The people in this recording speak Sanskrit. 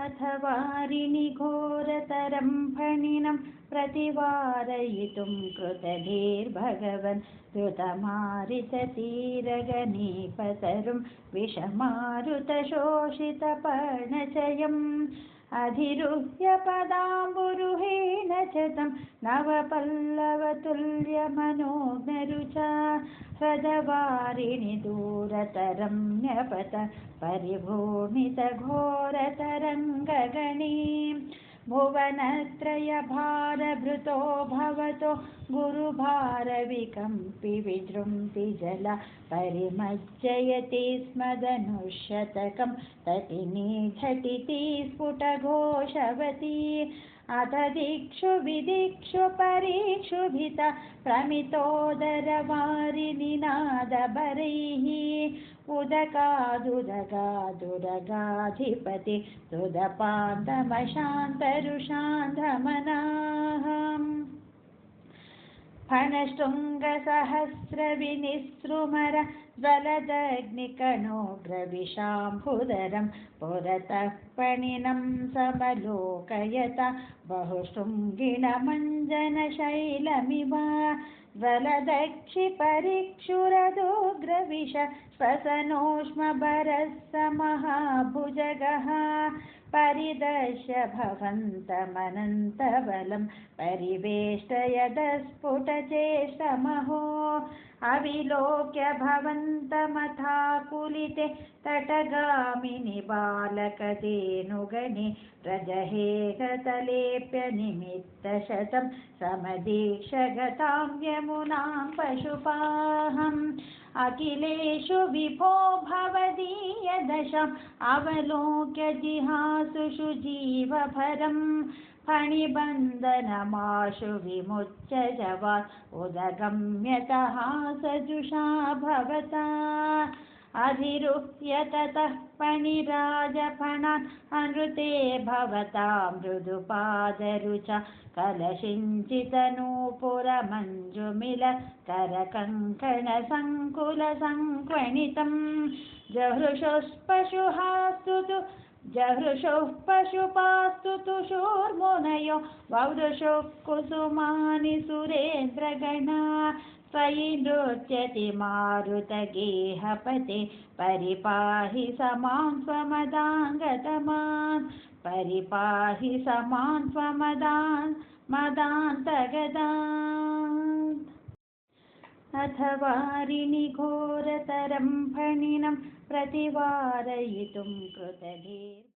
अथ वारिणि घोरतरं फणिनं प्रतिवारयितुं कृतधीर्भगवन् द्रुतमारिततीरगणीपतरुं विषमारुतशोषितपर्णचयम् अधिरुह्य पदाम्बुरुहेण च तं नवपल्लवतुल्यमनोज्ञरुचा ह्रदवारिणि दूरतरं न्यपत परिभूमितघोरतरङ्गगणीं भुवनत्रयभारभृतो भवतो गुरुभारविकम्पि विजृम्भि जला परिमज्जयति स्म धनुःशतकं तटिनी झटिति स्फुटघोषवती अथ दिक्षु विदिक्षु परीक्षुभिता प्रमितोदरवारिनिनादभरैः उदकादुदगादुरगाधिपति सुदपान्तमशान्तरुषान्धमनाः फणशृङ्गसहस्रविनिसृमर ज्वलदग्निकणोग्रविशाम्भुधरं पुरतः फणिनं समलोकयता बहुशृङ्गिणमञ्जनशैलमिव ज्वलदक्षिपरिक्षुरदोग्रविश श्वसनोष्मभरः स महाभुजगः परिदर्श्य भवन्तमनन्तबलं परिवेष्टयदस्फुटचेष्टमहो अविलोक्य भवन्तमथाकुलिते तटगामिनि बालकधेनुगणे व्रजहेगतलेप्यनिमित्तशतं समदीक्ष्य गतां यमुनां पशुपाहम् अखिलेषु विभो भवदीयदशाम् अवलोक्य जिहासुषु जीवभरम् फणिबन्धनमाशु विमुच्य जवान् उदगम्यतः सजुषा भवता अधिरुह्य ततः फणिराजफणान् अनृते भवतां मृदुपादरुचा कलशिञ्चितनूपुरमञ्जुमिल करकङ्कणसङ्कुलसङ्क्वणितं जहृषुः पशुपास्तु तुषुर्मुनयो ववृषुः कुसुमानि सुरेन्द्रगणा त्वयि नृत्यति मारुतगेहपते परिपाहि समां स्वमदाङ्गतमान् परिपाहि समां स्वमदान्तगदान् अथ वारिणि घोरतरं फणिनं प्रतिवारयितुं कृतधीर्